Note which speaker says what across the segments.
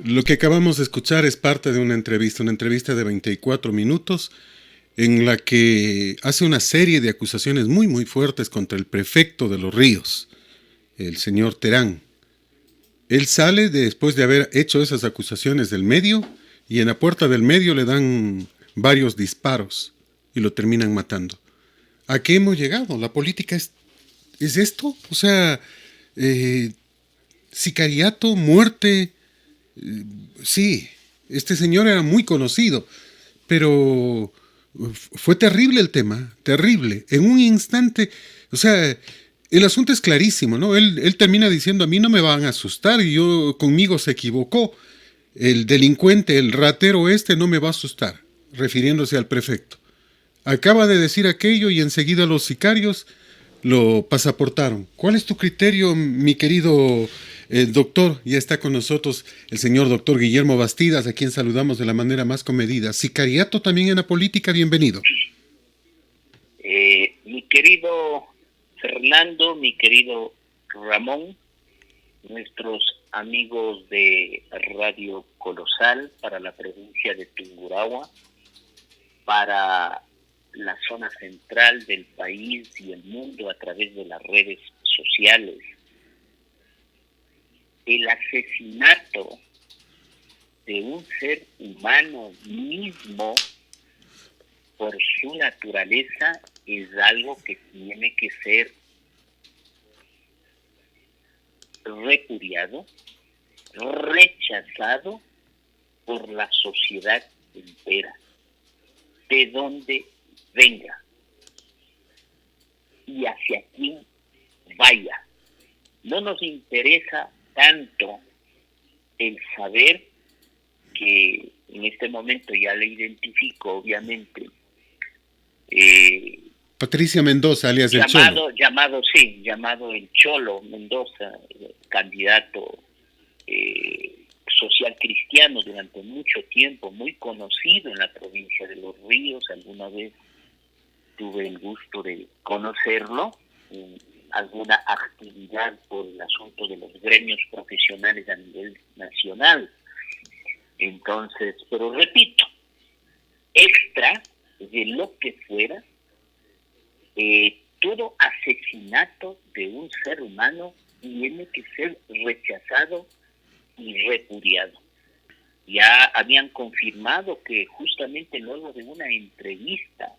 Speaker 1: Lo que acabamos de escuchar es parte de una entrevista de 24 minutos en la que hace una serie de acusaciones muy muy fuertes contra el prefecto de Los Ríos, el señor Terán. Él sale después de haber hecho esas acusaciones del medio y en la puerta del medio le dan varios disparos y lo terminan matando. ¿A qué hemos llegado? ¿La política es esto? O sea, eh, sicariato, muerte. Sí, este señor era muy conocido, pero fue terrible el tema, terrible. En un instante, o sea, el asunto es clarísimo, ¿no? Él termina diciendo, a mí no me van a asustar, y yo conmigo se equivocó. El delincuente, el ratero este no me va a asustar, refiriéndose al prefecto. Acaba de decir aquello y enseguida los sicarios lo pasaportaron. ¿Cuál es tu criterio, mi querido doctor? Ya está con nosotros el señor doctor Guillermo Bastidas, a quien saludamos de la manera más comedida. Sicariato también en la política, bienvenido.
Speaker 2: Mi querido Fernando, mi querido Ramón, nuestros amigos de Radio Colosal para la provincia de Tungurahua, para la zona central del país y el mundo a través de las redes sociales. El asesinato de un ser humano mismo por su naturaleza es algo que tiene que ser repudiado, rechazado por la sociedad entera, de donde venga y hacia quién vaya. No nos interesa tanto el saber que en este momento ya le identifico, obviamente,
Speaker 1: Patricia Mendoza, alias El Cholo.
Speaker 2: llamado el Cholo Mendoza, candidato social cristiano durante mucho tiempo, muy conocido en la provincia de Los Ríos. Alguna vez tuve el gusto de conocerlo en alguna actividad por el asunto de los gremios profesionales a nivel nacional. Entonces, pero repito, extra de lo que fuera, todo asesinato de un ser humano tiene que ser rechazado y repudiado. Ya habían confirmado que justamente luego de una entrevista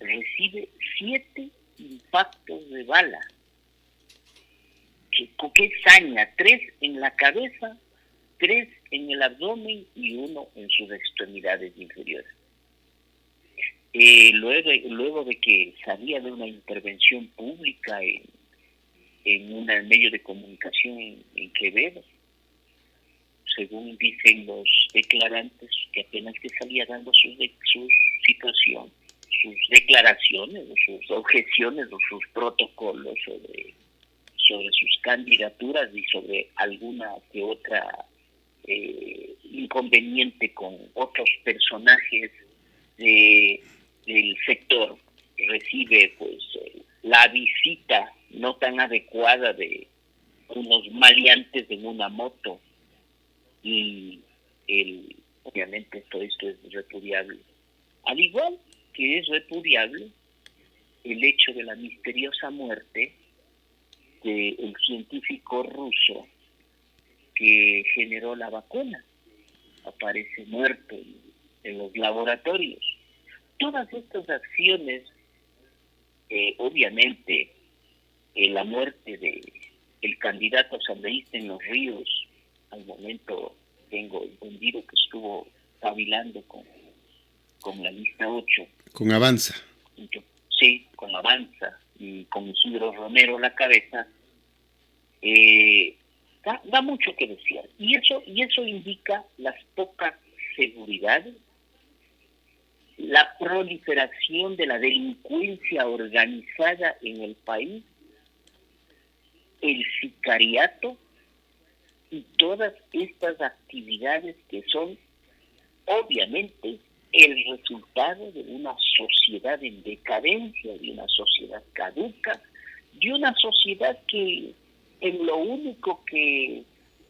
Speaker 2: recibe 7 impactos de bala. ¿Qué saña? 3 en la cabeza, 3 en el abdomen y 1 en sus extremidades inferiores. Luego de que salía de una intervención pública en un medio de comunicación en Quevedo, según dicen los declarantes, que apenas que salía dando su situación, sus declaraciones, sus objeciones o sus protocolos sobre sus candidaturas y sobre alguna que otra inconveniente con otros personajes del sector, recibe pues la visita no tan adecuada de unos maleantes en una moto y obviamente todo esto es repudiable. Al igual que es repudiable el hecho de la misteriosa muerte del científico ruso que generó la vacuna. Aparece muerto en los laboratorios. Todas estas acciones, obviamente, la muerte del candidato asambleísta en Los Ríos, al momento tengo entendido que estuvo cavilando con la lista 8.
Speaker 1: Con Avanza.
Speaker 2: Sí, con Avanza y con Isidro Romero a la cabeza, da mucho que decir. Y eso indica las pocas seguridades, la proliferación de la delincuencia organizada en el país, el sicariato y todas estas actividades que son obviamente el resultado de una sociedad en decadencia, de una sociedad caduca, de una sociedad que en lo único que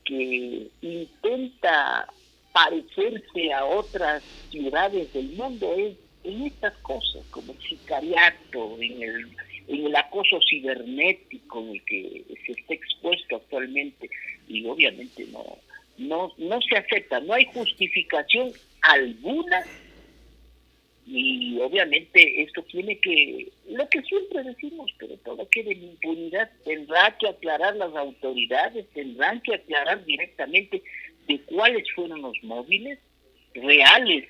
Speaker 2: que intenta parecerse a otras ciudades del mundo es en estas cosas, como el sicariato, en el acoso cibernético en el que se está expuesto actualmente, y obviamente no se acepta, no hay justificación alguna, y obviamente esto tiene que, lo que siempre decimos, pero todo queda en impunidad. Tendrá que aclarar las autoridades, tendrán que aclarar directamente de cuáles fueron los móviles reales,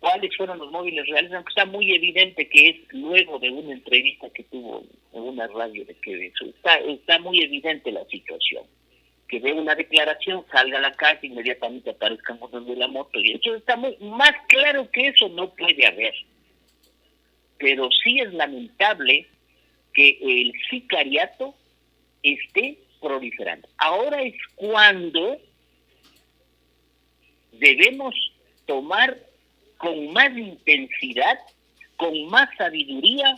Speaker 2: cuáles fueron los móviles reales, aunque está muy evidente que es luego de una entrevista que tuvo en una radio de Quevedo. Está muy evidente la situación. Que dé una declaración, salga a la calle, inmediatamente aparezcan unos de la moto, y eso está más claro que eso no puede haber. Pero sí es lamentable que el sicariato esté proliferando. Ahora es cuando debemos tomar con más intensidad, con más sabiduría,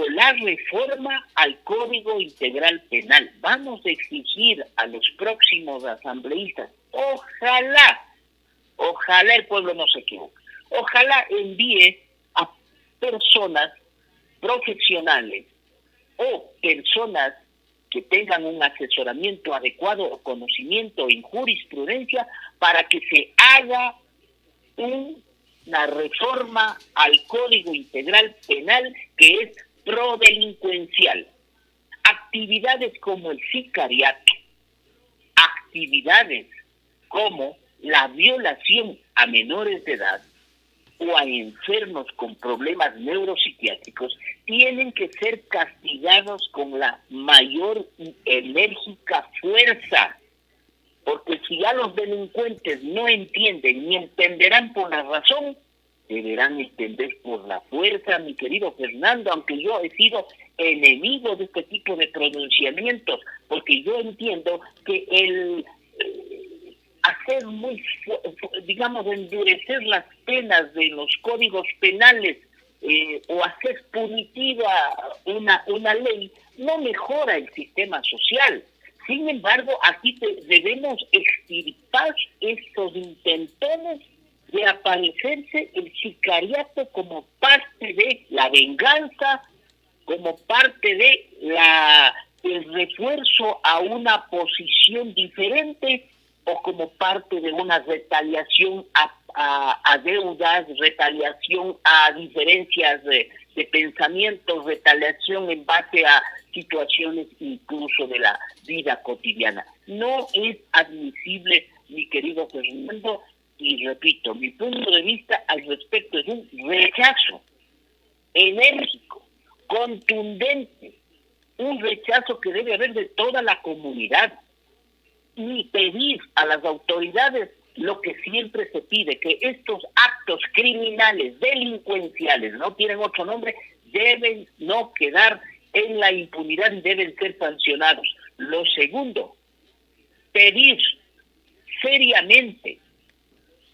Speaker 2: la reforma al Código Integral Penal. Vamos a exigir a los próximos asambleístas, ojalá el pueblo no se equivoque, ojalá envíe a personas profesionales o personas que tengan un asesoramiento adecuado o conocimiento en jurisprudencia para que se haga una reforma al Código Integral Penal que es prodelincuencial. Actividades como el sicariato, actividades como la violación a menores de edad o a enfermos con problemas neuropsiquiátricos tienen que ser castigados con la mayor y enérgica fuerza. Porque si ya los delincuentes no entienden ni entenderán por la razón, deberán entender por la fuerza, mi querido Fernando, aunque yo he sido enemigo de este tipo de pronunciamientos, porque yo entiendo que el hacer endurecer las penas de los códigos penales o hacer punitiva una ley no mejora el sistema social. Sin embargo, aquí debemos extirpar estos intentones de aparecerse el sicariato como parte de la venganza, como parte de el refuerzo a una posición diferente o como parte de una retaliación a deudas, retaliación a diferencias de pensamientos, retaliación en base a situaciones incluso de la vida cotidiana. No es admisible, mi querido Fernando, y repito, mi punto de vista al respecto es un rechazo enérgico, contundente, un rechazo que debe haber de toda la comunidad y pedir a las autoridades lo que siempre se pide, que estos actos criminales, delincuenciales, no tienen otro nombre, deben no quedar en la impunidad y deben ser sancionados. Lo segundo, pedir seriamente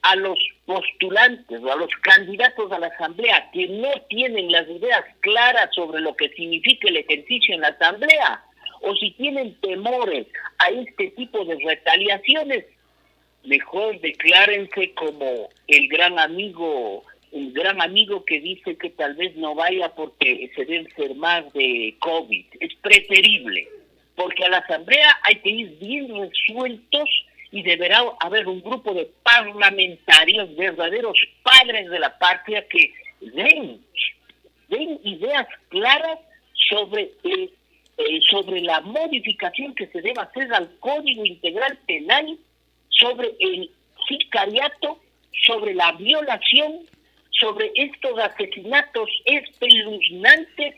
Speaker 2: a los postulantes o a los candidatos a la asamblea que no tienen las ideas claras sobre lo que significa el ejercicio en la asamblea, o si tienen temores a este tipo de retaliaciones, mejor declárense como el gran amigo que dice que tal vez no vaya porque se debe enfermar de COVID. Es preferible, porque a la asamblea hay que ir bien resueltos y deberá haber un grupo de parlamentarios, verdaderos padres de la patria, que den ideas claras sobre la modificación que se debe hacer al Código Integral Penal, sobre el sicariato, sobre la violación, sobre estos asesinatos espeluznantes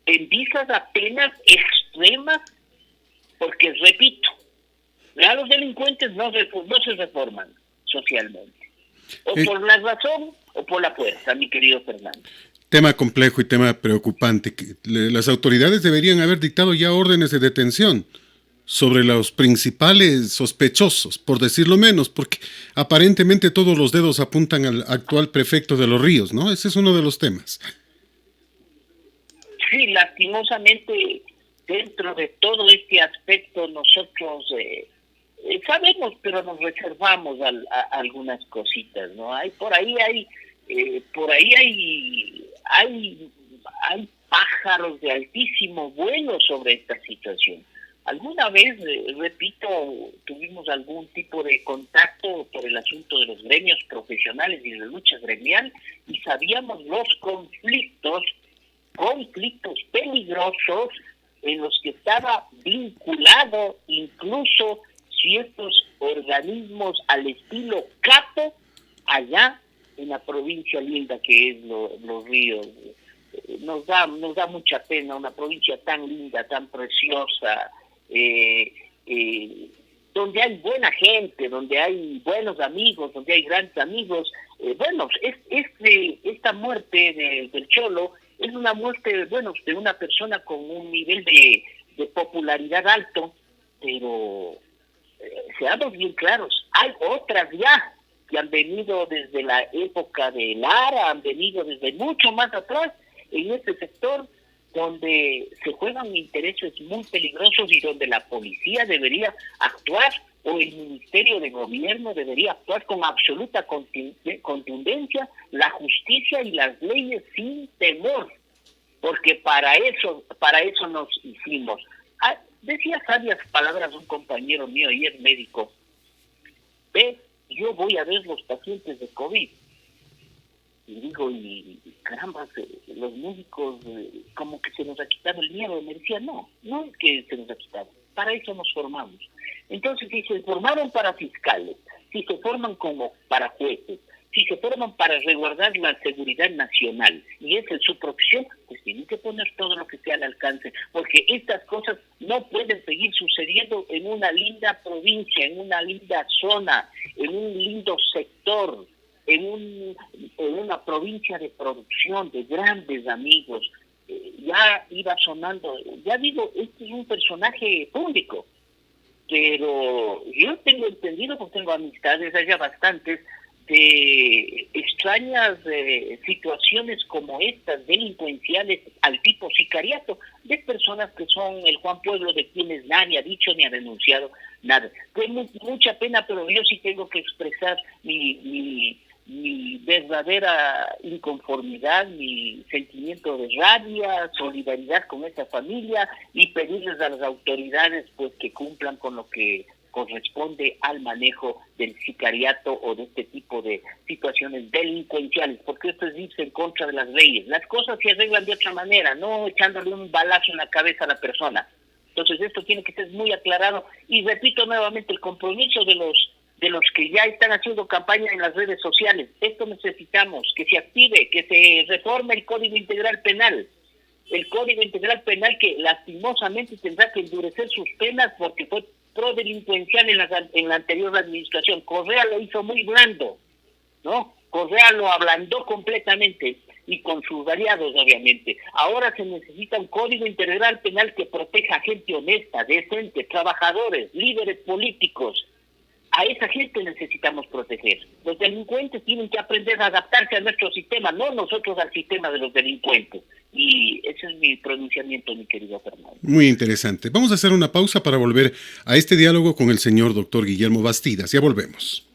Speaker 2: en vistas a penas extremas, porque repito, ya los delincuentes no se reforman socialmente, o por la razón o por la fuerza, mi querido Fernando.
Speaker 1: Tema complejo y tema preocupante. Las autoridades deberían haber dictado ya órdenes de detención sobre los principales sospechosos, por decirlo menos, porque aparentemente todos los dedos apuntan al actual prefecto de Los Ríos, ¿no? Ese es uno de los temas.
Speaker 2: Sí, lastimosamente dentro de todo este aspecto nosotros sabemos, pero nos reservamos algunas cositas, ¿no? Hay pájaros de altísimo vuelo sobre esta situación. Alguna vez, repito, tuvimos algún tipo de contacto por el asunto de los gremios profesionales y de la lucha gremial y sabíamos los conflictos peligrosos en los que estaba vinculado incluso ciertos organismos al estilo Capo allá en la provincia linda que es Los Ríos. Nos da mucha pena una provincia tan linda, tan preciosa, eh, eh, donde hay buena gente, donde hay buenos amigos, donde hay grandes amigos. Esta muerte del Cholo es una muerte, bueno, de una persona con un nivel de popularidad alto, pero seamos bien claros, hay otras ya que han venido desde la época de Lara, han venido desde mucho más atrás en este sector donde se juegan intereses muy peligrosos y donde la policía debería actuar o el Ministerio de Gobierno debería actuar con absoluta contundencia, la justicia y las leyes sin temor, porque para eso nos hicimos. Decía sabias palabras un compañero mío ayer médico: ve, yo voy a ver los pacientes de COVID. Y digo, y caramba, los médicos como que se nos ha quitado el miedo. Me decía, no es que se nos ha quitado, para eso nos formamos. Entonces, si se formaron para fiscales, si se forman como para jueces, si se forman para resguardar la seguridad nacional y esa es su profesión, pues tienen que poner todo lo que sea al alcance, porque estas cosas no pueden seguir sucediendo en una linda provincia, en una linda zona, en un lindo sector, en una provincia de producción, de grandes amigos. Ya iba sonando, ya digo, este es un personaje público, pero yo tengo entendido, porque tengo amistades allá bastantes, de extrañas situaciones como estas, delincuenciales al tipo sicariato, de personas que son el Juan Pueblo, de quienes nadie ha dicho ni ha denunciado nada. Tengo mucha pena, pero yo sí tengo que expresar mi verdadera inconformidad, mi sentimiento de rabia, solidaridad con esa familia y pedirles a las autoridades pues que cumplan con lo que corresponde al manejo del sicariato o de este tipo de situaciones delincuenciales, porque esto es irse en contra de las leyes. Las cosas se arreglan de otra manera, no echándole un balazo en la cabeza a la persona. Entonces esto tiene que ser muy aclarado y repito nuevamente el compromiso de los que ya están haciendo campaña en las redes sociales. Esto necesitamos, que se active, que se reforme el Código Integral Penal. El Código Integral Penal que lastimosamente tendrá que endurecer sus penas porque fue prodelincuencial en la anterior administración. Correa lo hizo muy blando, ¿no? Correa lo ablandó completamente y con sus variados, obviamente. Ahora se necesita un Código Integral Penal que proteja a gente honesta, decente, trabajadores, líderes políticos. A esa gente necesitamos proteger. Los delincuentes tienen que aprender a adaptarse a nuestro sistema, no nosotros al sistema de los delincuentes. Y ese es mi pronunciamiento, mi querido Fernando.
Speaker 1: Muy interesante. Vamos a hacer una pausa para volver a este diálogo con el señor doctor Guillermo Bastidas. Ya volvemos.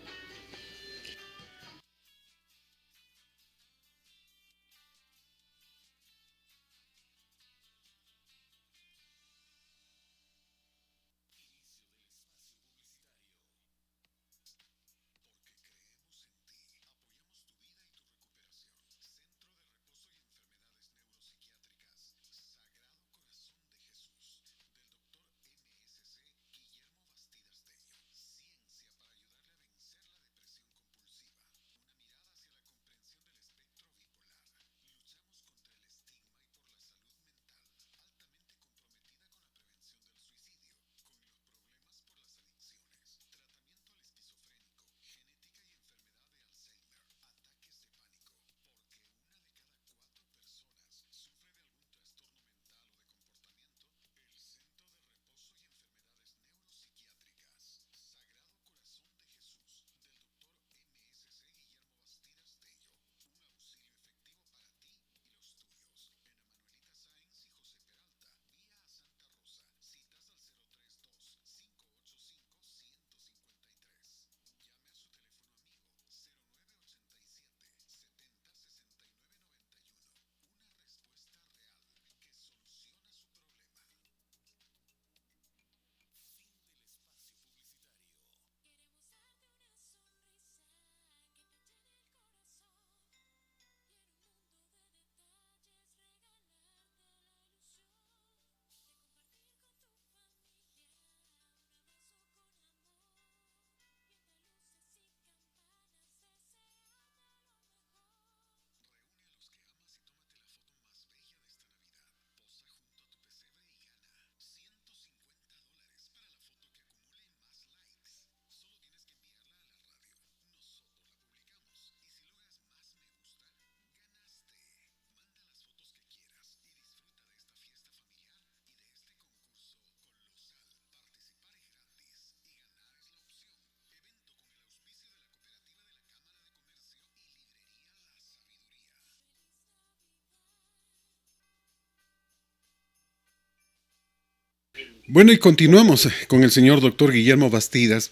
Speaker 1: Bueno, y continuamos con el señor doctor Guillermo Bastidas.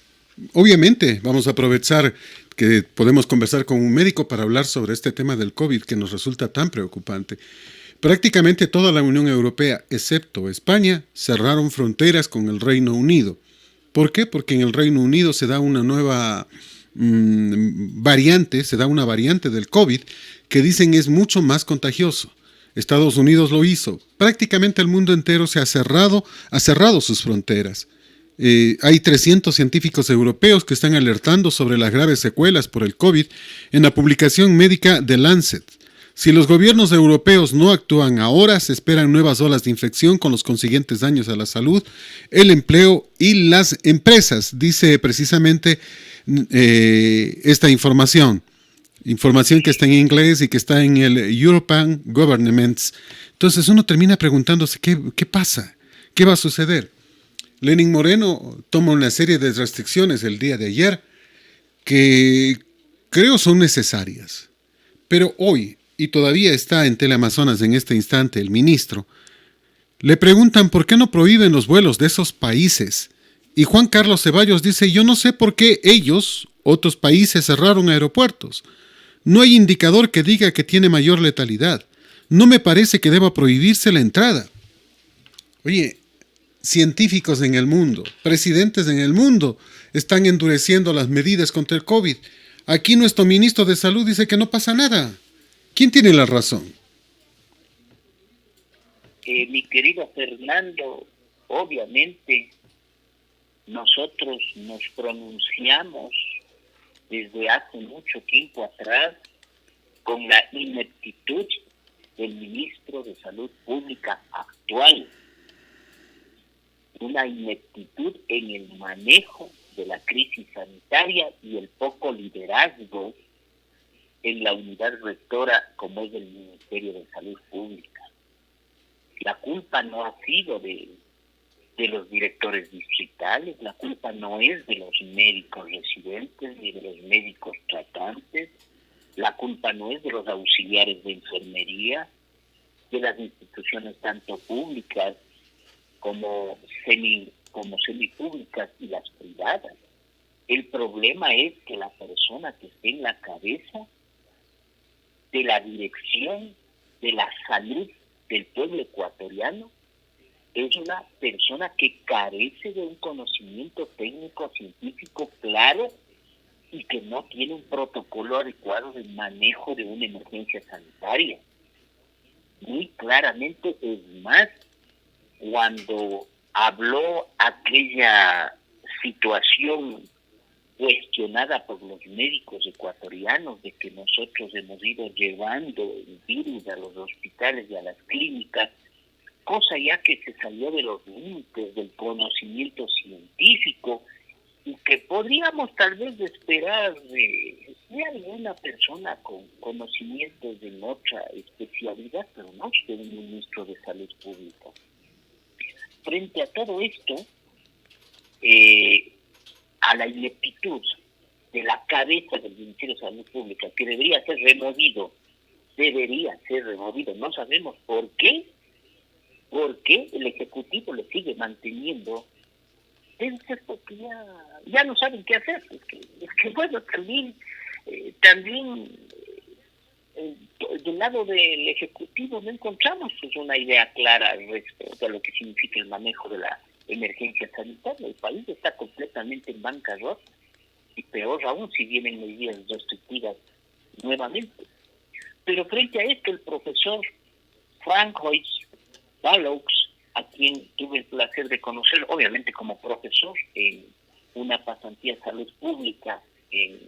Speaker 1: Obviamente vamos a aprovechar que podemos conversar con un médico para hablar sobre este tema del COVID que nos resulta tan preocupante. Prácticamente toda la Unión Europea, excepto España, cerraron fronteras con el Reino Unido. ¿Por qué? Porque en el Reino Unido se da una nueva variante, se da una variante del COVID que dicen es mucho más contagioso. Estados Unidos lo hizo. Prácticamente el mundo entero se ha cerrado sus fronteras. Hay 300 científicos europeos que están alertando sobre las graves secuelas por el COVID en la publicación médica The Lancet. Si los gobiernos europeos no actúan ahora, se esperan nuevas olas de infección con los consiguientes daños a la salud, el empleo y las empresas, dice precisamente esta información. Información que está en inglés y que está en el European Governments. Entonces uno termina preguntándose qué pasa, qué va a suceder. Lenin Moreno toma una serie de restricciones el día de ayer que creo son necesarias. Pero hoy, y todavía está en Teleamazonas en este instante el ministro, le preguntan por qué no prohíben los vuelos de esos países. Y Juan Carlos Ceballos dice, yo no sé por qué ellos, otros países, cerraron aeropuertos. No hay indicador que diga que tiene mayor letalidad. No me parece que deba prohibirse la entrada. Oye, científicos en el mundo, presidentes en el mundo, están endureciendo las medidas contra el COVID. Aquí nuestro ministro de Salud dice que no pasa nada. ¿Quién tiene la razón?
Speaker 2: Mi querido Fernando, obviamente nosotros nos pronunciamos desde hace mucho tiempo atrás con la ineptitud del ministro de Salud Pública actual, una ineptitud en el manejo de la crisis sanitaria y el poco liderazgo en la unidad rectora como es el Ministerio de Salud Pública. La culpa no ha sido de los directores distritales, la culpa no es de los médicos residentes ni de los médicos tratantes, la culpa no es de los auxiliares de enfermería, de las instituciones tanto públicas como semipúblicas y las privadas. El problema es que la persona que esté en la cabeza de la dirección de la salud del pueblo ecuatoriano es una persona que carece de un conocimiento técnico científico claro y que no tiene un protocolo adecuado de manejo de una emergencia sanitaria. Muy claramente, es más, cuando habló aquella situación cuestionada por los médicos ecuatorianos de que nosotros hemos ido llevando el virus a los hospitales y a las clínicas, cosa ya que se salió de los límites del conocimiento científico y que podríamos tal vez esperar de alguna persona con conocimientos de otra especialidad, pero no de un ministro de Salud Pública. Frente a todo esto, a la ineptitud de la cabeza del Ministerio de Salud Pública, que debería ser removido, no sabemos por qué el Ejecutivo le sigue manteniendo. Debe ser porque ya no saben qué hacer. Es que bueno, también del lado del Ejecutivo no encontramos pues una idea clara respecto a lo que significa el manejo de la emergencia sanitaria. El país está completamente en bancarrota y peor aún si vienen medidas restrictivas nuevamente. Pero frente a esto, el profesor Francois Balloux, a quien tuve el placer de conocer, obviamente como profesor en una pasantía de salud pública en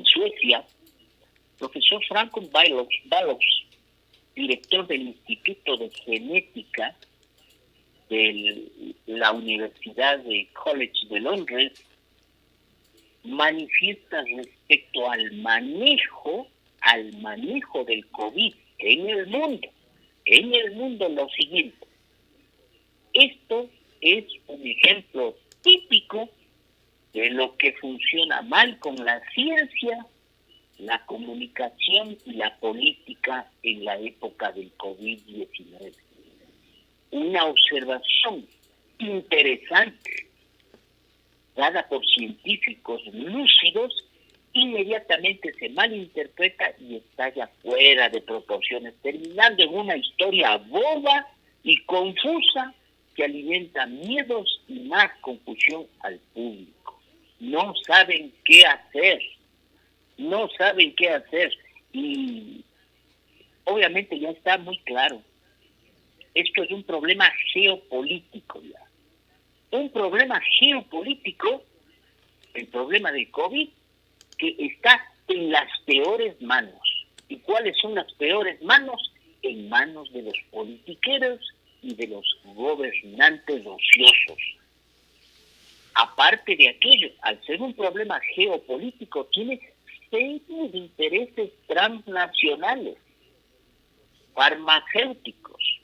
Speaker 2: Suecia, profesor Francois Balloux, director del Instituto de Genética de la Universidad de College de Londres, manifiesta respecto al manejo del COVID en el mundo lo siguiente: esto es un ejemplo típico de lo que funciona mal con la ciencia, la comunicación y la política en la época del COVID-19. una observación interesante dada por científicos lúcidos, inmediatamente se malinterpreta y estalla fuera de proporciones, terminando en una historia boba y confusa que alimenta miedos y más confusión al público. No saben qué hacer, y obviamente ya está muy claro. Esto es un problema geopolítico ya. Un problema geopolítico, el problema del COVID, que está en las peores manos. ¿Y cuáles son las peores manos? En manos de los politiqueros y de los gobernantes ociosos. Aparte de aquello, al ser un problema geopolítico, tiene serios intereses transnacionales, farmacéuticos,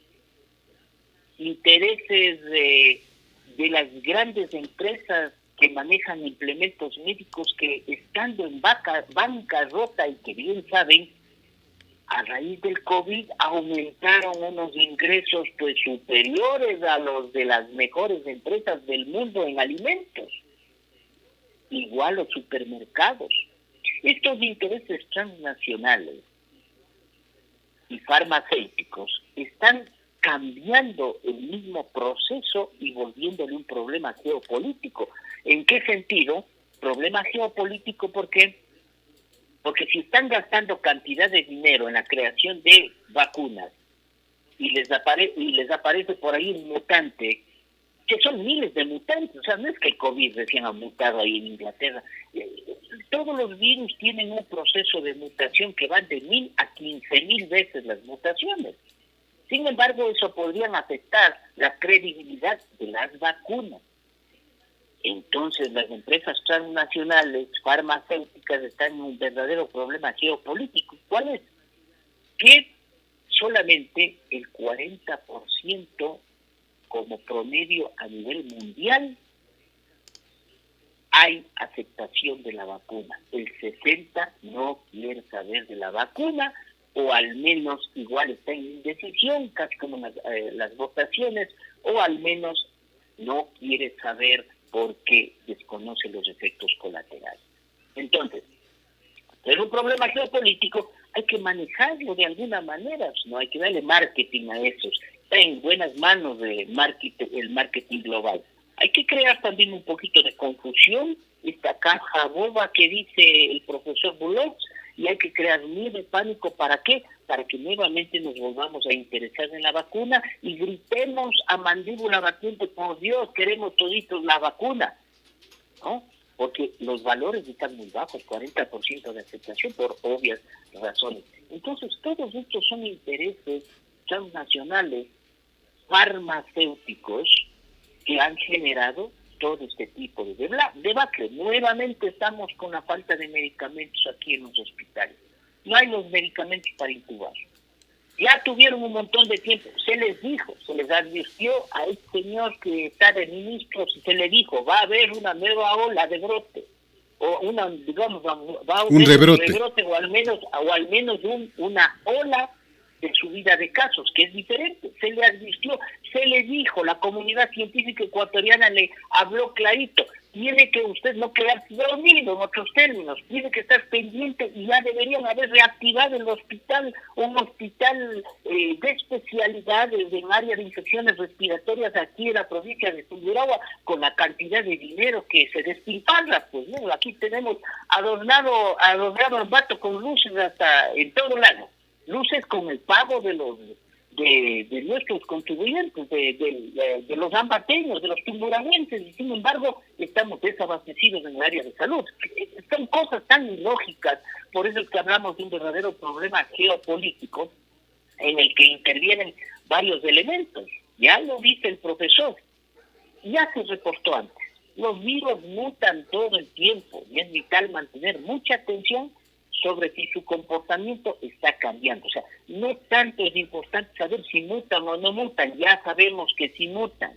Speaker 2: intereses de las grandes empresas que manejan implementos médicos que, estando en bancarrota y que bien saben, a raíz del COVID aumentaron unos ingresos pues superiores a los de las mejores empresas del mundo en alimentos. Igual los supermercados. Estos intereses transnacionales y farmacéuticos están cambiando el mismo proceso y volviéndole un problema geopolítico. ¿En qué sentido? Problema geopolítico, ¿por qué? Porque si están gastando cantidad de dinero en la creación de vacunas y les aparece por ahí un mutante, que son miles de mutantes, o sea, no es que el COVID recién ha mutado ahí en Inglaterra. Todos los virus tienen un proceso de mutación que va de 1,000 a 15,000 veces las mutaciones. Sin embargo, eso podría afectar la credibilidad de las vacunas. Entonces, las empresas transnacionales farmacéuticas están en un verdadero problema geopolítico. ¿Cuál es? Que solamente el 40% como promedio a nivel mundial hay aceptación de la vacuna. El 60% no quiere saber de la vacuna, o al menos igual está en indecisión, casi como las votaciones, o al menos no quiere saber porque desconoce los efectos colaterales. Entonces, es un problema geopolítico, hay que manejarlo de alguna manera, no hay que darle marketing a esos. Está en buenas manos de el marketing global. Hay que crear también un poquito de confusión, esta caja boba que dice el profesor Bullock, y hay que crear miedo y pánico. ¿Para qué? Para que nuevamente nos volvamos a interesar en la vacuna y gritemos a mandíbula batiente: por Dios, queremos toditos la vacuna, ¿no? Porque los valores están muy bajos, 40% de aceptación por obvias razones. Entonces, todos estos son intereses transnacionales farmacéuticos que han generado todo este tipo de debate. Nuevamente estamos con la falta de medicamentos aquí en los hospitales. No hay los medicamentos para intubar. Ya tuvieron un montón de tiempo. Se les dijo, se les advirtió a este señor que está de ministro, se le dijo: va a haber una nueva ola de brote, o va a haber un rebrote, o al menos una ola de subida de casos, que es diferente. Se le advirtió, se le dijo, la comunidad científica ecuatoriana le habló clarito: tiene que usted no quedarse dormido, en otros términos, tiene que estar pendiente, y ya deberían haber reactivado el hospital, un hospital de especialidades en área de infecciones respiratorias aquí en la provincia de Tungurahua, con la cantidad de dinero que se despilfarra. Pues no, aquí tenemos adornado el vato con luces hasta en todo lado. Luces con el pago de nuestros contribuyentes, de los ambateños, de los tumurahuenses, y sin embargo estamos desabastecidos en el área de salud. Son cosas tan ilógicas. Por eso es que hablamos de un verdadero problema geopolítico en el que intervienen varios elementos. Ya lo dice el profesor, ya se reportó antes. Los virus mutan todo el tiempo y es vital mantener mucha atención sobre si su comportamiento está cambiando. O sea, no tanto es importante saber si mutan o no mutan, ya sabemos que sí mutan,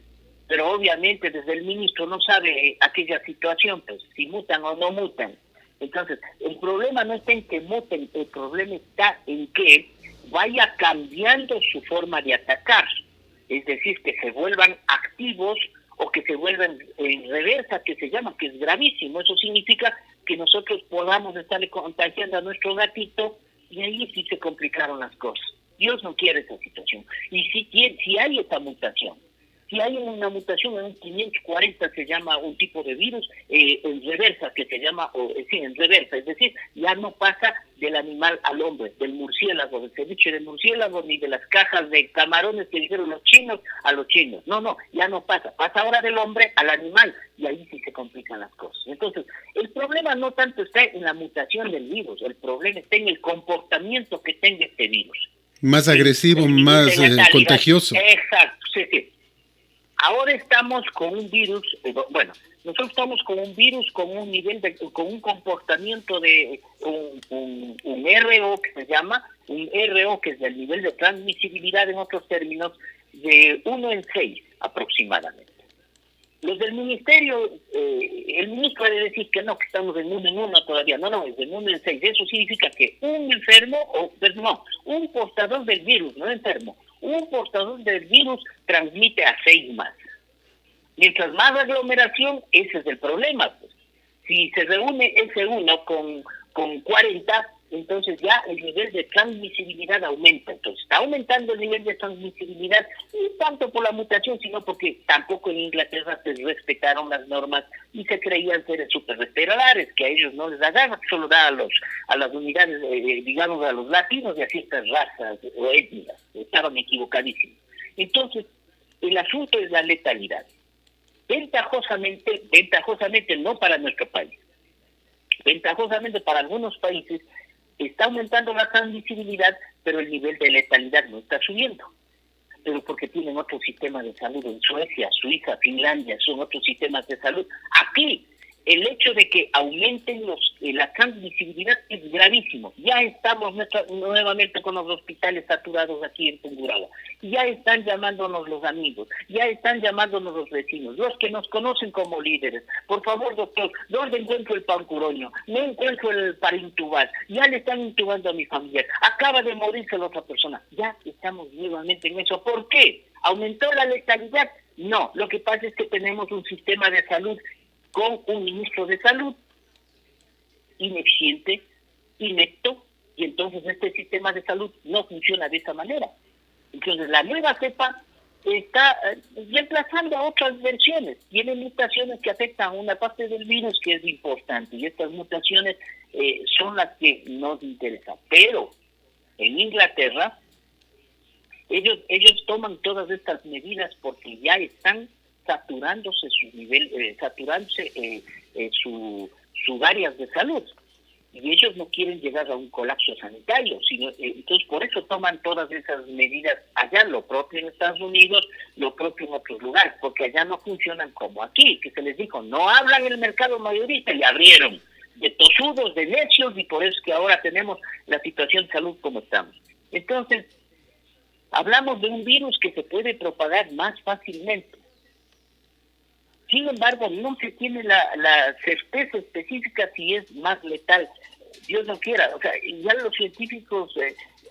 Speaker 2: pero obviamente desde el ministro no sabe aquella situación, pues si mutan o no mutan. Entonces, el problema no está en que muten, el problema está en que vaya cambiando su forma de atacar. es decir, que se vuelvan activos o que se vuelvan en reversa, que se llama, que es gravísimo. Eso significa que nosotros podamos estarle contagiando a nuestro gatito y ahí sí se complicaron las cosas. Dios no quiere esa situación. Y si hay esta mutación, si hay una mutación en un 540 se llama un tipo de virus, en reversa, que se llama, en reversa, es decir, ya no pasa del animal al hombre, del murciélago, del ceviche de murciélago, ni de las cajas de camarones que dijeron los chinos a los chinos. No, ya no pasa. Pasa ahora del hombre al animal, y ahí sí se complican las cosas. Entonces, el problema no tanto está en la mutación del virus, el problema está en el comportamiento que tenga este virus.
Speaker 1: Más agresivo, más contagioso.
Speaker 2: Exacto, sí. Ahora estamos con un virus, nosotros estamos con un virus con un nivel con un comportamiento de un RO que se llama, un RO que es el nivel de transmisibilidad en otros términos, de 1 en 6 aproximadamente. Los del ministerio, el ministro ha de decir que no, que estamos en 1 en 1 todavía, no, es de 1 en 6. Eso significa que un enfermo, un portador del virus, no enfermo, un portador del virus transmite a 6 más. Mientras más aglomeración, ese es el problema. Pues. Si se reúne ese uno con 40, entonces ya el nivel de transmisibilidad aumenta. Entonces está aumentando el nivel de transmisibilidad, no tanto por la mutación, sino porque tampoco en Inglaterra se respetaron las normas y se creían ser superrespiralares, que a ellos no les da gana, solo da a las unidades, digamos, a los latinos y a ciertas razas o etnias. Estaban equivocadísimos. Entonces, el asunto es la letalidad. Ventajosamente no para nuestro país, ventajosamente para algunos países está aumentando la transmisibilidad, pero el nivel de letalidad no está subiendo. Pero porque tienen otro sistema de salud. En Suecia, Suiza, Finlandia son otros sistemas de salud. Aquí, el hecho de que aumenten la transmisibilidad es gravísimo. Ya estamos nuevamente con los hospitales saturados aquí en Tungurahua. Ya están llamándonos los amigos, ya están llamándonos los vecinos, los que nos conocen como líderes. Por favor, doctor, ¿dónde encuentro el pancuroño? No encuentro para intubar. Ya le están intubando a mi familiar. Acaba de morirse la otra persona. Ya estamos nuevamente en eso. ¿Por qué? ¿Aumentó la letalidad? No. Lo que pasa es que tenemos un sistema de salud con un ministro de salud ineficiente, inepto, y entonces este sistema de salud no funciona de esa manera. Entonces la nueva cepa está reemplazando a otras versiones. Tiene mutaciones que afectan a una parte del virus que es importante, y estas mutaciones son las que nos interesan. Pero en Inglaterra ellos toman todas estas medidas porque ya están saturándose sus áreas de salud, y ellos no quieren llegar a un colapso sanitario, entonces por eso toman todas esas medidas allá, lo propio en Estados Unidos, lo propio en otros lugares, porque allá no funcionan como aquí, que se les dijo, no hablan el mercado mayorista, y abrieron de tosudos, de necios, y por eso es que ahora tenemos la situación de salud como estamos. Entonces, hablamos de un virus que se puede propagar más fácilmente. Sin embargo, no se tiene la certeza específica si es más letal. Dios no quiera. O sea, ya los científicos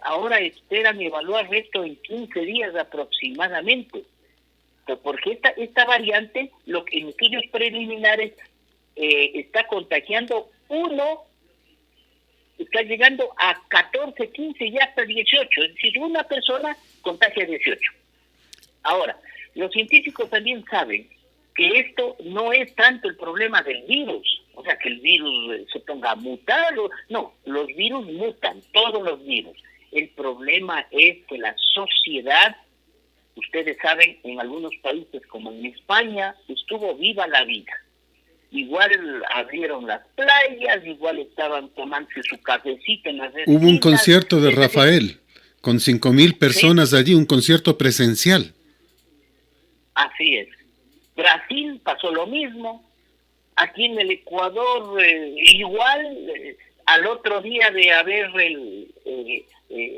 Speaker 2: ahora esperan evaluar esto en 15 días aproximadamente. Porque esta variante, en estudios preliminares, está contagiando está llegando a 14, 15 y hasta 18. Es decir, una persona contagia 18. Ahora, los científicos también saben que esto no es tanto el problema del virus, o sea, que el virus se ponga a mutar, no, los virus mutan, todos los virus. El problema es que la sociedad, ustedes saben, en algunos países como en España, estuvo viva la vida. Igual abrieron las playas, igual estaban tomándose su cafecito en las esquinas.
Speaker 1: Hubo un concierto de Rafael, con 5,000 personas allí, un concierto presencial.
Speaker 2: Así es. Brasil pasó lo mismo, aquí en el Ecuador igual, al otro día de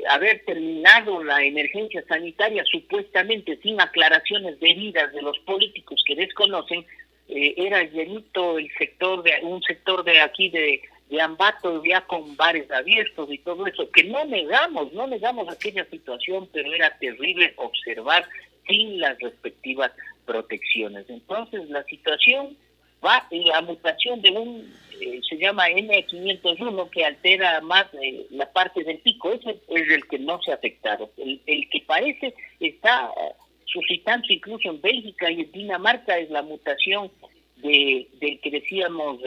Speaker 2: haber terminado la emergencia sanitaria, supuestamente sin aclaraciones debidas de los políticos que desconocen, era llenito un sector de aquí de Ambato, ya con bares abiertos y todo eso, que no negamos aquella situación, pero era terrible observar sin las respectivas protecciones. Entonces la situación va en la mutación de se llama N501, que altera más la parte del pico. Ese es el que no se ha afectado. El que parece está suscitando incluso en Bélgica y en Dinamarca es la mutación del que decíamos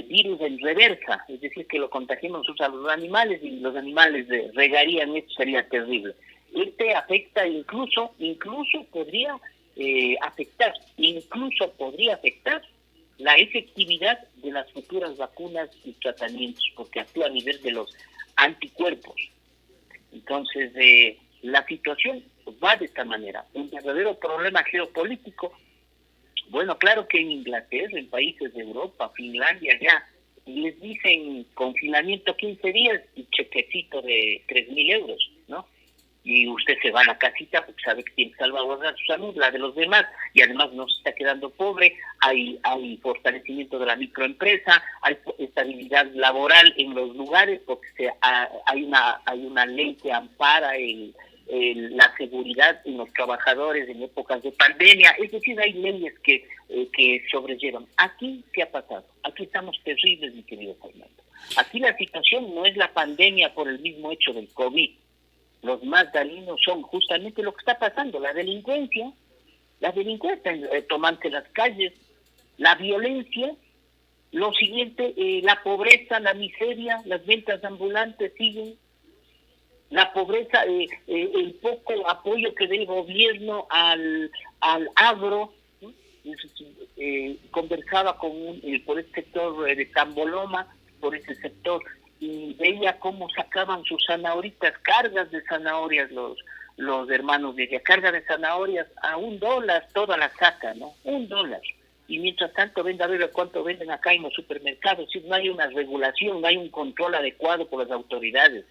Speaker 2: virus en reversa, es decir, que lo contagiamos a los animales y los animales regarían. Esto sería terrible. Este afecta incluso podría afectar la efectividad de las futuras vacunas y tratamientos, porque actúa a nivel de los anticuerpos. Entonces, la situación va de esta manera. Un verdadero problema geopolítico. Bueno, claro que en Inglaterra, en países de Europa, Finlandia, ya les dicen confinamiento 15 días y chequecito de 3.000 euros, ¿no? Y usted se va a la casita porque sabe que tiene que salvaguardar su salud, la de los demás, y además no se está quedando pobre. Hay fortalecimiento de la microempresa, hay estabilidad laboral en los lugares, porque hay una ley que ampara la seguridad en los trabajadores en épocas de pandemia. Es decir, hay leyes que sobrellevan. Aquí, ¿qué ha pasado? Aquí estamos terribles, mi querido Fernando. Aquí la situación no es la pandemia por el mismo hecho del COVID. Los más dañinos son justamente lo que está pasando, la delincuencia tomándose las calles, la violencia, lo siguiente, la pobreza, la miseria, las ventas ambulantes siguen, la pobreza, el poco apoyo que da el gobierno al agro, ¿no? Conversaba por este sector de Tamboloma, por ese sector, y veía cómo sacaban sus zanahoritas, cargas de zanahorias los hermanos de ella, carga de zanahorias a $1, toda la saca, ¿no? $1. Y mientras tanto a ver cuánto venden acá en los supermercados. Si no hay una regulación, no hay un control adecuado por las autoridades.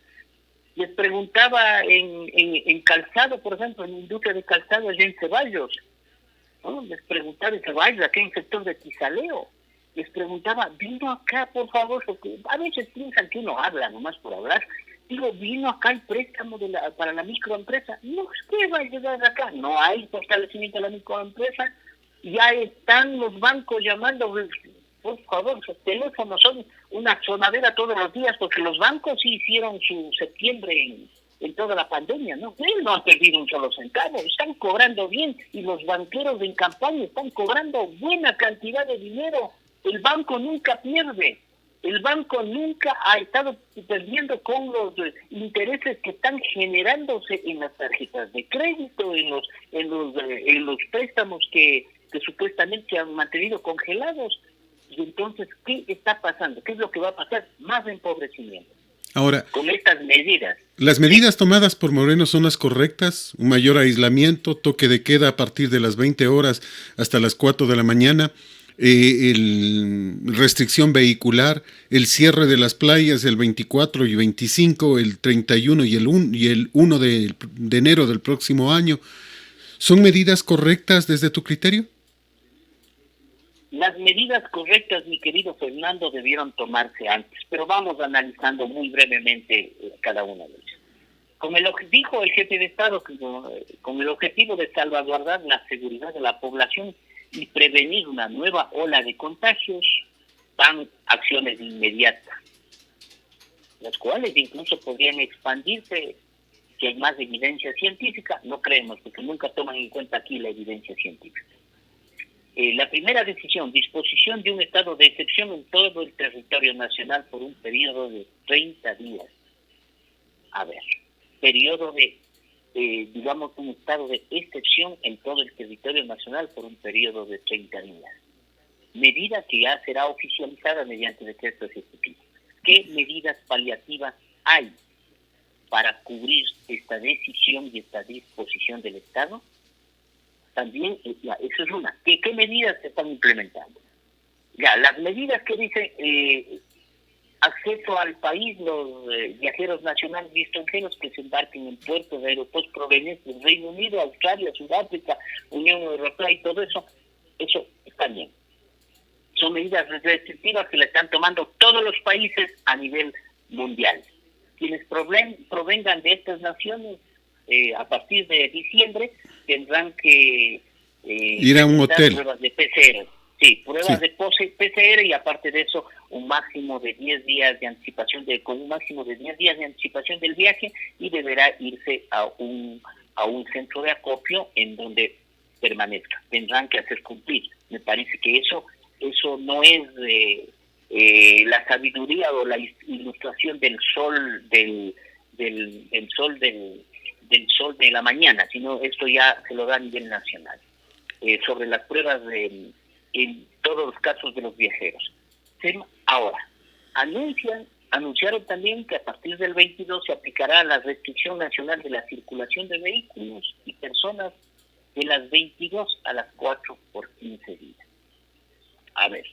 Speaker 2: Les preguntaba en calzado, por ejemplo, en industria de calzado allá en Ceballos, ¿no? Les preguntaba en Ceballos, aquí en el sector de Tizaleo. Les preguntaba, vino acá, por favor, porque a veces piensan que uno habla nomás por hablar. Digo, vino acá el préstamo para la microempresa. No, ¿qué va a llegar acá? No hay fortalecimiento de la microempresa. Ya están los bancos llamando, por favor, sus teléfonos son una sonadera todos los días, porque los bancos sí hicieron su septiembre en toda la pandemia, ¿no? Ellos no han perdido un solo centavo, están cobrando bien, y los banqueros en campaña están cobrando buena cantidad de dinero. El banco nunca pierde. El banco nunca ha estado perdiendo con los intereses que están generándose en las tarjetas de crédito, en los préstamos que supuestamente se han mantenido congelados. Y entonces, ¿qué está pasando? ¿Qué es lo que va a pasar? Más empobrecimiento.
Speaker 1: Ahora,
Speaker 2: con estas medidas.
Speaker 1: ¿Las medidas tomadas por Moreno son las correctas? Un mayor aislamiento, toque de queda a partir de las 20 horas hasta las 4 de la mañana, restricción vehicular, el cierre de las playas el 24 y 25, el 31 y el 1 de enero del próximo año. ¿Son medidas correctas desde tu criterio?
Speaker 2: Las medidas correctas, mi querido Fernando, debieron tomarse antes, pero vamos analizando muy brevemente cada una de ellas. Dijo el jefe de Estado, con el objetivo de salvaguardar la seguridad de la población y prevenir una nueva ola de contagios, van acciones inmediatas, las cuales incluso podrían expandirse si hay más evidencia científica. No creemos, porque nunca toman en cuenta aquí la evidencia científica. La primera decisión, disposición de un estado de excepción en todo el territorio nacional por un periodo de 30 días. A ver, periodo de, digamos, un estado de excepción en todo el territorio nacional por un periodo de 30 días. Medida que ya será oficializada mediante decreto ejecutivo. ¿Qué medidas paliativas hay para cubrir esta decisión y esta disposición del Estado? También, eso es una. ¿Qué medidas se están implementando? Ya, las medidas que dicen acceso al país, los viajeros nacionales y extranjeros que se embarquen en puertos, aeropuertos provenientes del Reino Unido, Australia, Sudáfrica, Unión Europea y todo eso está bien. Son medidas restrictivas que le están tomando todos los países a nivel mundial. Quienes provengan de estas naciones a partir de diciembre tendrán que
Speaker 1: ir a un hotel.
Speaker 2: Pruebas de PCR. Sí, pruebas
Speaker 1: Sí.
Speaker 2: de PCR, y aparte de eso, un máximo de 10 días de anticipación, con un máximo de 10 días de anticipación del viaje, y deberá irse a un centro de acopio en donde permanezca. Tendrán que hacer cumplir. Me parece que eso no es la sabiduría o la ilustración del sol del sol de la mañana, sino esto ya se lo da a nivel nacional. Sobre las pruebas en todos los casos de los viajeros. Ahora, anunciaron también que a partir del 22 se aplicará la restricción nacional de la circulación de vehículos y personas de las 22 a las 4 por 15 días. A ver,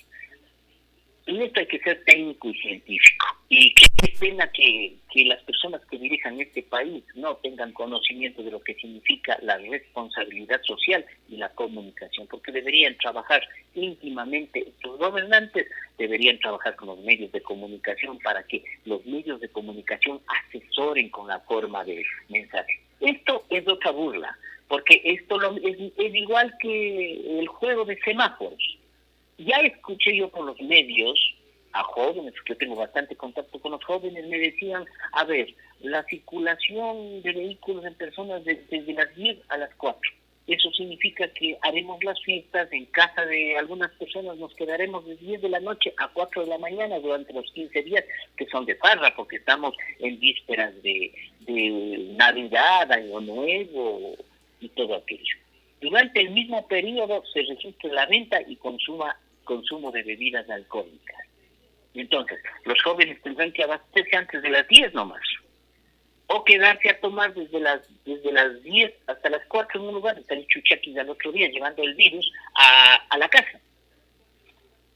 Speaker 2: en esto hay que ser técnico y científico. Y qué pena que las personas que dirijan este país no tengan conocimiento de lo que significa la responsabilidad social y la comunicación, porque deberían trabajar íntimamente, los gobernantes deberían trabajar con los medios de comunicación para que los medios de comunicación asesoren con la forma de mensaje. Esto es otra burla, porque esto es igual que el juego de semáforos. Ya escuché yo por los medios a jóvenes, que tengo bastante contacto con los jóvenes, me decían, a ver, la circulación de vehículos en personas desde las 10 a las 4. Eso significa que haremos las fiestas en casa de algunas personas, nos quedaremos de 10 de la noche a 4 de la mañana durante los 15 días, que son de farra, porque estamos en vísperas de Navidad, Año Nuevo y todo aquello. Durante el mismo periodo se registra la venta y consumo de bebidas alcohólicas. Entonces, los jóvenes tendrán que abastecerse antes de las 10 nomás, o quedarse a tomar desde las 10 hasta las 4 en un lugar, estar en chuchaquis al otro día, llevando el virus a la casa.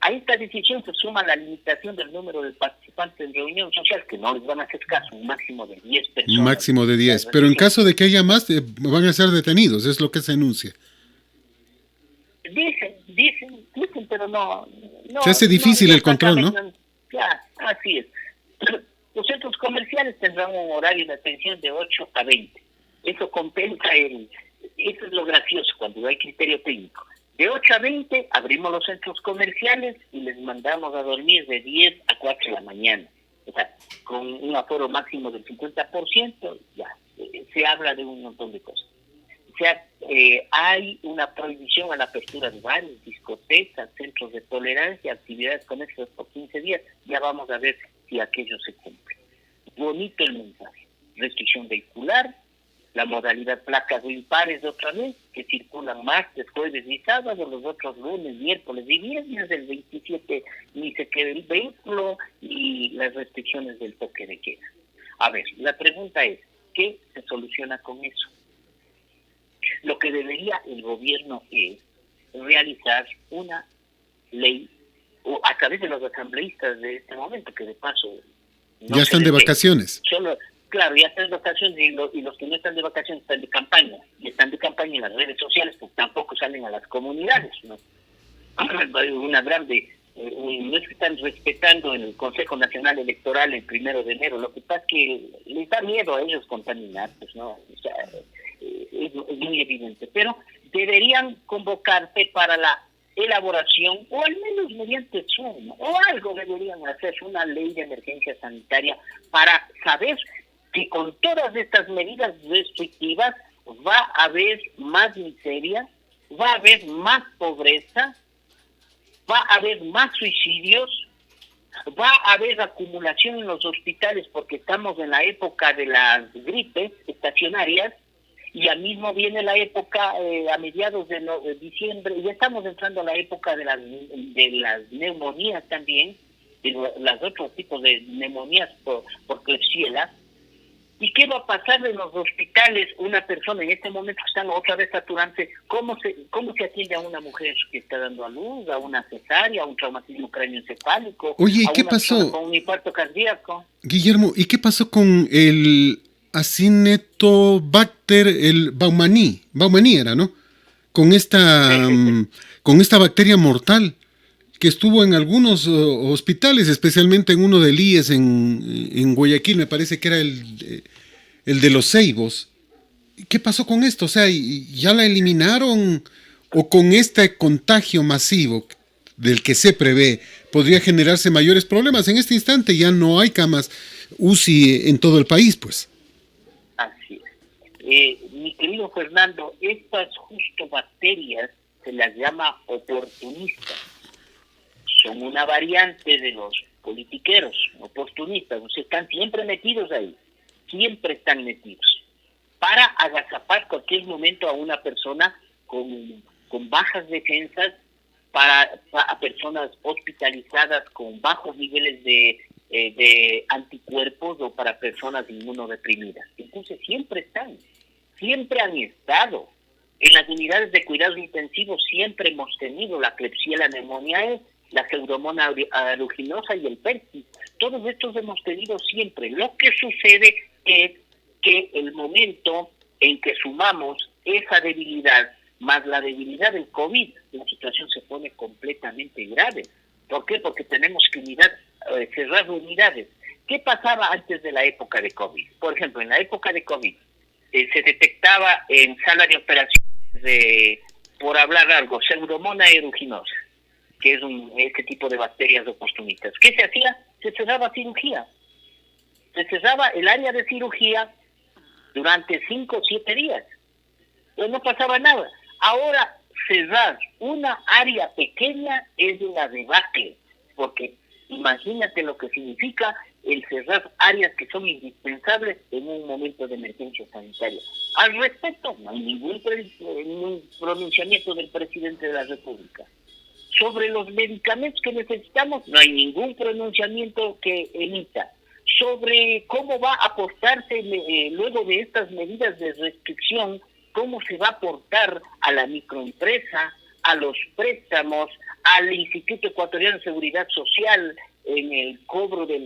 Speaker 2: A esta decisión se suma la limitación del número de participantes en reunión social, que no les van a hacer caso, un máximo de 10 personas.
Speaker 1: Un máximo de 10, pero en caso de que haya más, van a ser detenidos, es lo que se anuncia.
Speaker 2: Dicen, pero no
Speaker 1: se hace difícil el control, ¿no?
Speaker 2: Ya, así es. Los centros comerciales tendrán un horario de atención de 8 a 20. Eso compensa eso es lo gracioso cuando hay criterio técnico. De 8 a 20 abrimos los centros comerciales y les mandamos a dormir de 10 a 4 de la mañana. O sea, con un aforo máximo del 50%, ya, se habla de un montón de cosas. O sea, hay una prohibición a la apertura de bares, discotecas, centros de tolerancia, actividades conexas por 15 días. Ya vamos a ver si aquello se cumple. Bonito el mensaje. Restricción vehicular, la modalidad placas o impares de otra vez, que circulan martes, jueves y sábado, los otros lunes, miércoles y viernes, del 27 ni se queda el vehículo, y las restricciones del toque de queda. A ver, la pregunta es, ¿qué se soluciona con eso? Lo que debería el gobierno es realizar una ley, o a través de los asambleístas de este momento, que de paso
Speaker 1: ya están de vacaciones.
Speaker 2: Claro, ya están de vacaciones, y los que no están de vacaciones están de campaña, y están de campaña en las redes sociales, porque tampoco salen a las comunidades, ¿no? Una grande, no es que están respetando el Consejo Nacional Electoral el 1 de enero, lo que pasa es que les da miedo a ellos contaminar, pues, ¿no? O sea, es muy evidente, pero deberían convocarse para la elaboración, o al menos mediante Zoom, o algo deberían hacer, una ley de emergencia sanitaria, para saber que con todas estas medidas restrictivas va a haber más miseria, va a haber más pobreza, va a haber más suicidios, va a haber acumulación en los hospitales, porque estamos en la época de las gripes estacionarias, y ya mismo viene la época a mediados de diciembre, y ya estamos entrando a la época de las neumonías también, de los otros tipos de neumonías por Klebsiella. ¿Y qué va a pasar en los hospitales? Una persona en este momento están otra vez saturándose. ¿Cómo se atiende a una mujer que está dando a luz, a una cesárea, a un traumatismo cráneoencefálico?
Speaker 1: Oye, ¿y qué pasó
Speaker 2: con un infarto cardíaco?
Speaker 1: Guillermo, ¿y qué pasó con el Acinetobacter, el Baumannii era, ¿no? Con esta bacteria mortal que estuvo en algunos hospitales, especialmente en uno del IES en Guayaquil, me parece que era el de los Ceibos. ¿Qué pasó con esto? O sea, ¿ya la eliminaron o con este contagio masivo del que se prevé podría generarse mayores problemas? En este instante ya no hay camas UCI en todo el país, pues.
Speaker 2: Así es. Mi querido Fernando, estas justo bacterias se las llama oportunistas. Son una variante de los politiqueros, oportunistas. O sea, están siempre metidos ahí. Siempre están metidos. Para agazapar cualquier momento a una persona con bajas defensas, para personas hospitalizadas con bajos niveles de anticuerpos o para personas inmunodeprimidas. Entonces siempre han estado. En las unidades de cuidados intensivos siempre hemos tenido la Klebsiella pneumoniae, la Pseudomonas aeruginosa y el Persis. Todos estos hemos tenido siempre. Lo que sucede es que el momento en que sumamos esa debilidad más la debilidad del COVID, la situación se pone completamente grave. ¿Por qué? Porque tenemos que cerrar unidades. ¿Qué pasaba antes de la época de COVID? Por ejemplo, en la época de COVID se detectaba en sala de operaciones por hablar algo, Pseudomonas aeruginosa, que es este tipo de bacterias oportunistas. ¿Qué se hacía? Se cerraba cirugía. Se cerraba el área de cirugía durante 5 o 7 días. Pues no pasaba nada. Ahora, cerrar una área pequeña es una debacle, porque imagínate lo que significa el cerrar áreas que son indispensables en un momento de emergencia sanitaria. Al respecto, no hay ningún pronunciamiento del presidente de la República. Sobre los medicamentos que necesitamos, no hay ningún pronunciamiento que emita. Sobre cómo va a apostarse luego de estas medidas de restricción, cómo se va a aportar a la microempresa, a los préstamos, al Instituto Ecuatoriano de Seguridad Social en el cobro de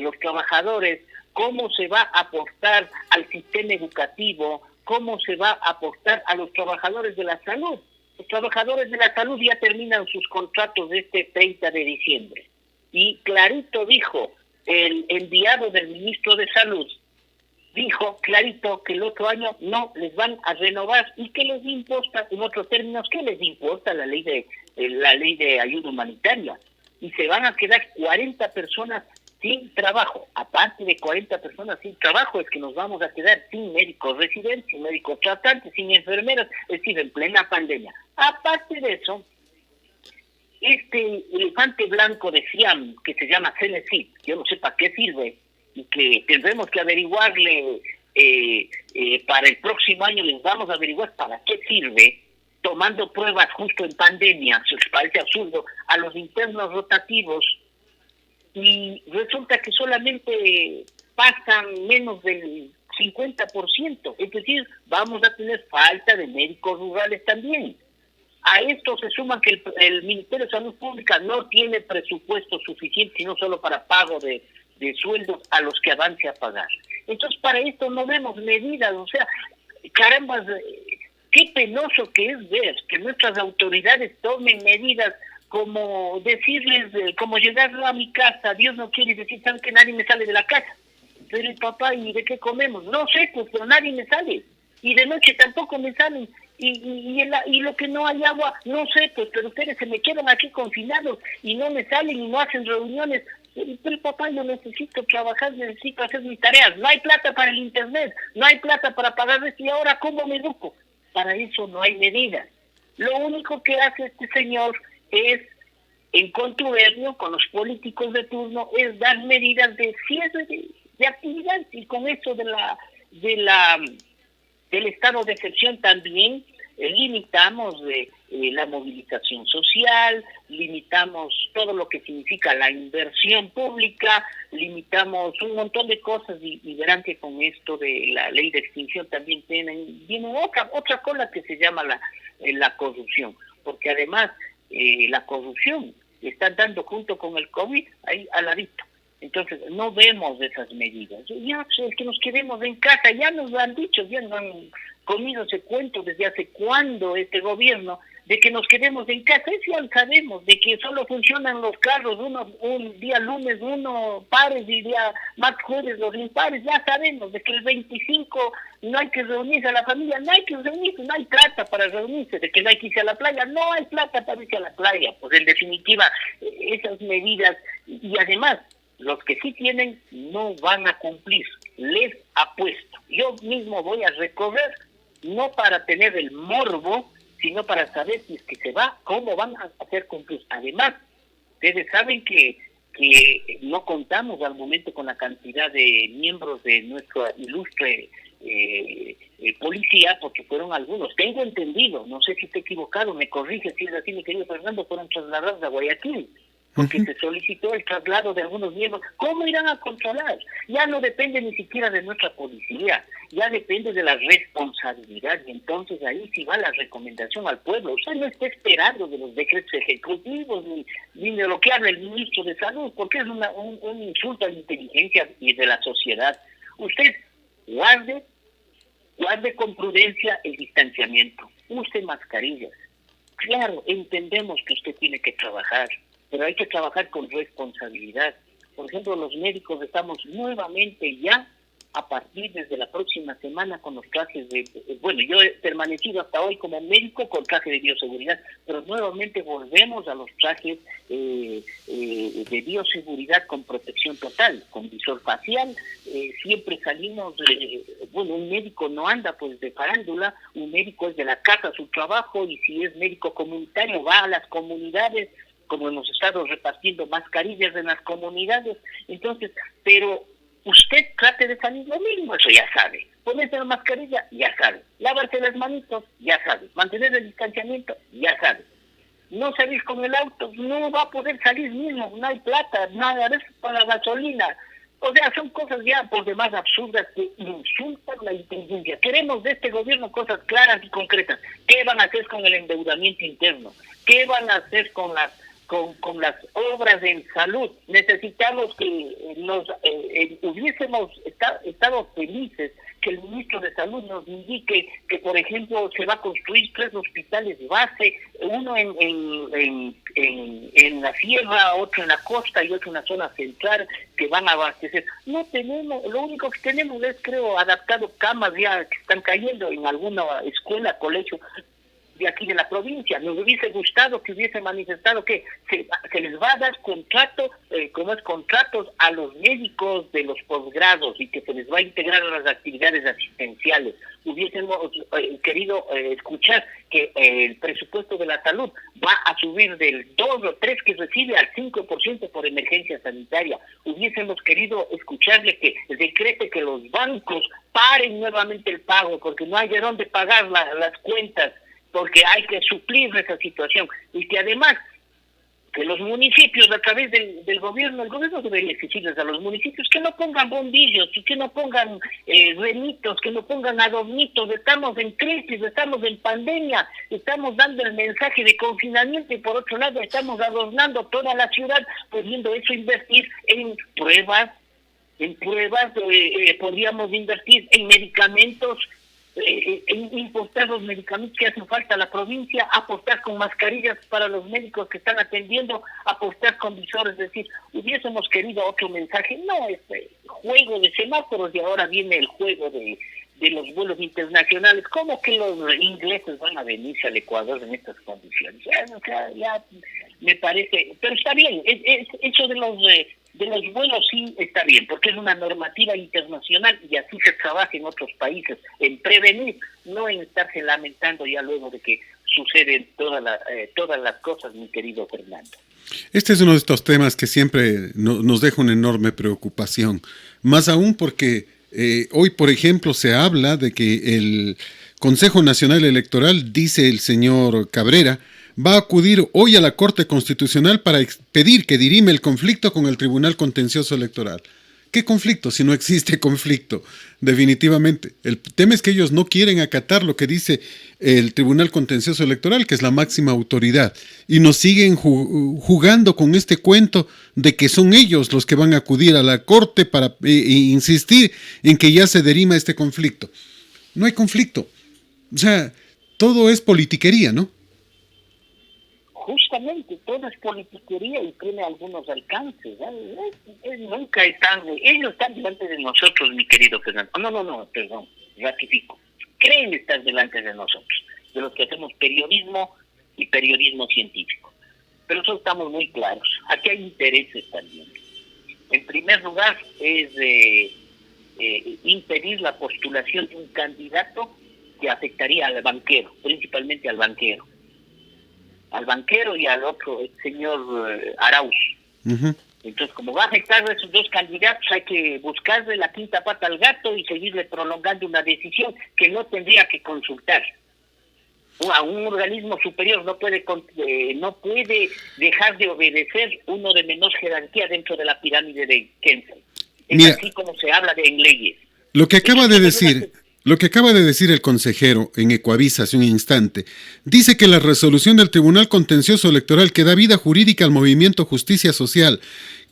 Speaker 2: los trabajadores, cómo se va a aportar al sistema educativo, cómo se va a aportar a los trabajadores de la salud. Los trabajadores de la salud ya terminan sus contratos de este 30 de diciembre. Y clarito dijo el enviado del ministro de Salud, dijo clarito que el otro año no les van a renovar. ¿Y qué les importa? En otros términos, ¿qué les importa la ley de ayuda humanitaria? Y se van a quedar 40 personas sin trabajo. Aparte de 40 personas sin trabajo, es que nos vamos a quedar sin médicos residentes, sin médicos tratantes, sin enfermeras, es decir, en plena pandemia. Aparte de eso, este elefante blanco de Siam, que se llama Cenecit, yo no sé para qué sirve, y que tendremos que averiguarle para el próximo año, les vamos a averiguar para qué sirve, tomando pruebas justo en pandemia, se les parece absurdo, a los internos rotativos, y resulta que solamente pasan menos del 50%, es decir, vamos a tener falta de médicos rurales también. A esto se suma que el Ministerio de Salud Pública no tiene presupuesto suficiente, sino solo para pago de sueldos a los que avance a pagar. Entonces, para esto no vemos medidas, o sea, caramba, qué penoso que es ver que nuestras autoridades tomen medidas como decirles, como llegar a mi casa, Dios no quiere decir, ¿saben que nadie me sale de la casa? Pero el papá, ¿y de qué comemos? No sé, pues, pero nadie me sale. Y de noche tampoco me salen. Y lo que no hay agua, no sé, pues, pero ustedes se me quedan aquí confinados y no me salen y no hacen reuniones. Pero papá, yo necesito trabajar, necesito hacer mis tareas. No hay plata para el internet, no hay plata para pagar esto. ¿Y ahora cómo me educo? Para eso no hay medidas. Lo único que hace este señor es, en contubernio con los políticos de turno, es dar medidas de cierre de actividades. Y con eso del estado de excepción también limitamos la movilización social, limitamos todo lo que significa la inversión pública, limitamos un montón de cosas y verán que con esto de la ley de extinción también viene otra cola que se llama la corrupción, porque además la corrupción está dando junto con el COVID ahí al ladito. Entonces, no vemos esas medidas. Ya, es que nos quedemos en casa, ya nos lo han dicho, ya nos han comido ese cuento desde hace cuándo este gobierno de que nos quedemos en casa, eso ya lo sabemos, de que solo funcionan los carros, un día lunes, uno pares y día más jueves los impares, ya sabemos, de que el 25 no hay que reunirse a la familia, no hay que reunirse, no hay plata para reunirse, de que no hay que irse a la playa, no hay plata para irse a la playa, pues en definitiva, esas medidas, y además, los que sí tienen no van a cumplir, les apuesto. Yo mismo voy a recorrer, no para tener el morbo, sino para saber si es que se va, cómo van a hacer cumplir. Además, ustedes saben que no contamos al momento con la cantidad de miembros de nuestra ilustre policía, porque fueron algunos, tengo entendido, no sé si estoy equivocado, me corrige si es así, mi querido Fernando, fueron trasladados a Guayaquil, porque se solicitó el traslado de algunos miembros. ¿Cómo irán a controlar? Ya no depende ni siquiera de nuestra policía, ya depende de la responsabilidad, y entonces ahí sí va la recomendación al pueblo. Usted no está esperando de los decretos ejecutivos ni de lo que habla el ministro de Salud, porque es un insulto a la inteligencia y de la sociedad. Usted guarde con prudencia el distanciamiento, use mascarillas. Claro, entendemos que usted tiene que trabajar, pero hay que trabajar con responsabilidad. Por ejemplo, los médicos estamos nuevamente ya, a partir desde la próxima semana, con los trajes bueno, yo he permanecido hasta hoy como médico con traje de bioseguridad, pero nuevamente volvemos a los trajes de bioseguridad con protección total, con visor facial. Siempre salimos, bueno, un médico no anda pues de farándula, un médico es de la casa su trabajo, y si es médico comunitario va a las comunidades, como hemos estado repartiendo mascarillas en las comunidades. Entonces, pero usted trate de salir lo mismo, eso ya sabe. Ponerse la mascarilla, ya sabe. Lavarse las manitos, ya sabe. Mantener el distanciamiento, ya sabe. No salir con el auto, no va a poder salir mismo, no hay plata, nada de eso para la gasolina. O sea, son cosas ya por demás absurdas que insultan la inteligencia. Queremos de este gobierno cosas claras y concretas. ¿Qué van a hacer con el endeudamiento interno? ¿Qué van a hacer con las obras en salud? Necesitamos que hubiésemos estado felices que el ministro de Salud nos indique que, por ejemplo, se va a construir 3 hospitales de base, uno en la sierra, otro en la costa y otro en la zona central, que van a abastecer. No tenemos, lo único que tenemos es, creo, adaptado camas ya que están cayendo en alguna escuela, colegio de aquí de la provincia. Nos hubiese gustado que hubiese manifestado que se les va a dar contratos a los médicos de los posgrados, y que se les va a integrar a las actividades asistenciales. Hubiésemos querido escuchar que el presupuesto de la salud va a subir del 2 o 3 que recibe al 5% por emergencia sanitaria. Hubiésemos querido escucharle que decrete que los bancos paren nuevamente el pago, porque no hay de dónde pagar las cuentas, porque hay que suplir esa situación, y que además que los municipios, a través del gobierno, el gobierno debería exigirles a los municipios que no pongan bombillos, que no pongan remitos, que no pongan adornitos. Estamos en crisis, estamos en pandemia, estamos dando el mensaje de confinamiento, y por otro lado estamos adornando toda la ciudad, pudiendo eso invertir en pruebas, podríamos invertir en medicamentos, importar los medicamentos que hacen falta a la provincia, aportar con mascarillas para los médicos que están atendiendo, aportar con visores. Es decir, hubiésemos querido otro mensaje, no este juego de semáforos, y ahora viene el juego de los vuelos internacionales. ¿Cómo que los ingleses van a venirse al Ecuador en estas condiciones? Ya me parece, pero está bien, eso de los vuelos sí está bien, porque es una normativa internacional, y así se trabaja en otros países, en prevenir, no en estarse lamentando ya luego de que suceden todas las cosas, mi querido Fernando.
Speaker 1: Este es uno de estos temas que siempre nos deja una enorme preocupación, más aún porque hoy, por ejemplo, se habla de que el Consejo Nacional Electoral, dice el señor Cabrera, va a acudir hoy a la Corte Constitucional para pedir que dirime el conflicto con el Tribunal Contencioso Electoral. ¿Qué conflicto? Si no existe conflicto, definitivamente. El tema es que ellos no quieren acatar lo que dice el Tribunal Contencioso Electoral, que es la máxima autoridad, y nos siguen jugando con este cuento de que son ellos los que van a acudir a la Corte para insistir en que ya se dirima este conflicto. No hay conflicto. O sea, todo es politiquería, ¿no?
Speaker 2: justamente todo es politiquería y tiene algunos alcances. Nunca están, ellos están delante de nosotros, mi querido Fernando. No, perdón, ratifico. Creen estar delante de nosotros, de los que hacemos periodismo y periodismo científico. Pero eso estamos muy claros. Aquí hay intereses también. En primer lugar, es impedir la postulación de un candidato que afectaría al banquero, principalmente al banquero y al otro, el señor Arauz.
Speaker 1: Uh-huh.
Speaker 2: Entonces, como va a afectar a esos dos candidatos, hay que buscarle la quinta pata al gato y seguirle prolongando una decisión que no tendría que consultar. A un organismo superior no puede dejar de obedecer uno de menor jerarquía dentro de la pirámide de Kelsen. Es así como se habla en leyes.
Speaker 1: Lo que acaba de decir el consejero en Ecuavisa hace un instante, dice que la resolución del Tribunal Contencioso Electoral que da vida jurídica al movimiento Justicia Social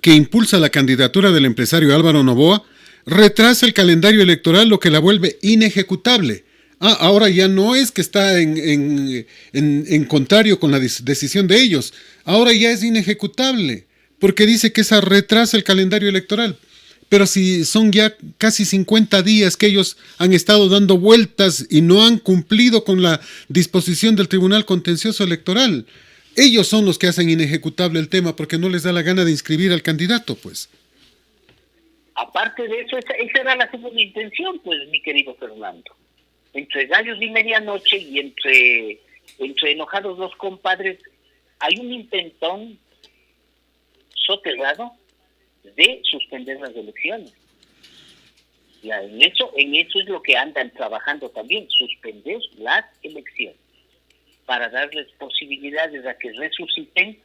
Speaker 1: que impulsa la candidatura del empresario Álvaro Noboa retrasa el calendario electoral, lo que la vuelve inejecutable. Ahora ya no es que está en contrario con la decisión de ellos, ahora ya es inejecutable, porque dice que esa retrasa el calendario electoral. Pero si son ya casi 50 días que ellos han estado dando vueltas y no han cumplido con la disposición del Tribunal Contencioso Electoral, ellos son los que hacen inejecutable el tema porque no les da la gana de inscribir al candidato, pues.
Speaker 2: Aparte de eso, esa era la segunda intención, pues, mi querido Fernando. Entre gallos y medianoche y entre enojados los compadres, hay un intentón soterrado de suspender las elecciones. Ya, en eso es lo que andan trabajando también, suspender las elecciones, para darles posibilidades a que resuciten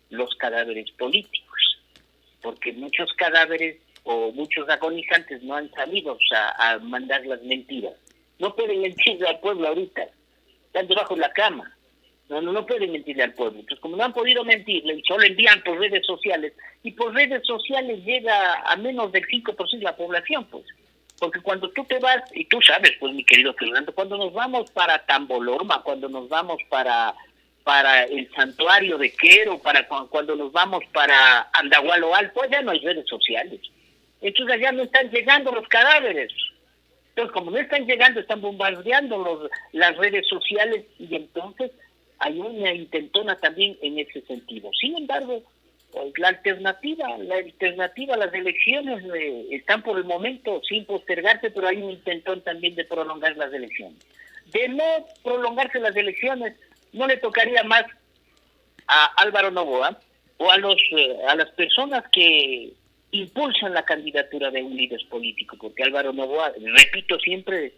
Speaker 2: los cadáveres políticos, porque muchos cadáveres o muchos agonizantes no han salido a mandar las mentiras. No pueden mentirle al pueblo ahorita, están debajo de la cama. No pueden mentirle al pueblo. Entonces, como no han podido mentirle, solo envían por redes sociales, y por redes sociales llega a menos del 5% de la población, pues. Porque cuando tú te vas, y tú sabes, pues, mi querido Fernando, cuando nos vamos para Tamboloma, cuando nos vamos para el santuario de Quero, cuando nos vamos para Andahualoal, pues ya no hay redes sociales. Entonces allá no están llegando los cadáveres. Entonces, como no están llegando, están bombardeando las redes sociales, y entonces hay una intentona también en ese sentido. Sin embargo, la alternativa a las elecciones están por el momento sin postergarse, pero hay un intentón también de prolongar las elecciones. De no prolongarse las elecciones, no le tocaría más a Álvaro Noboa o a las personas que impulsan la candidatura de un líder político, porque Álvaro Noboa, repito siempre,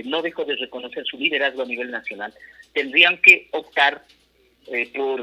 Speaker 2: no dejo de reconocer su liderazgo a nivel nacional. Tendrían que optar por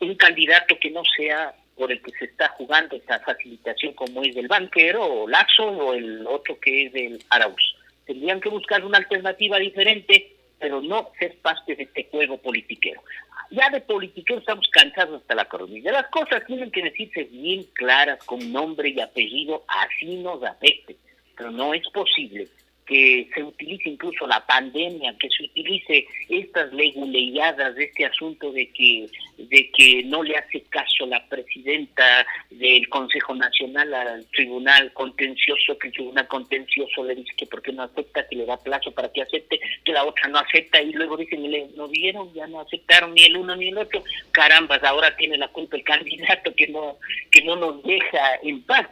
Speaker 2: un candidato que no sea por el que se está jugando esta facilitación, como es del banquero o Lazo, o el otro que es del Arauz. Tendrían que buscar una alternativa diferente, pero no ser parte de este juego politiquero. Ya de politiquero estamos cansados hasta la coronilla. Las cosas tienen que decirse bien claras, con nombre y apellido, así nos afecte. Pero no es posible que se utilice incluso la pandemia, que se utilice estas leguleyadas de este asunto de que no le hace caso la presidenta del Consejo Nacional al Tribunal Contencioso, que el Tribunal Contencioso le dice que porque no acepta, que le da plazo para que acepte, que la otra no acepta, y luego dicen, no vieron, ya no aceptaron ni el uno ni el otro. Carambas, ahora tiene la culpa el candidato que no nos deja en paz.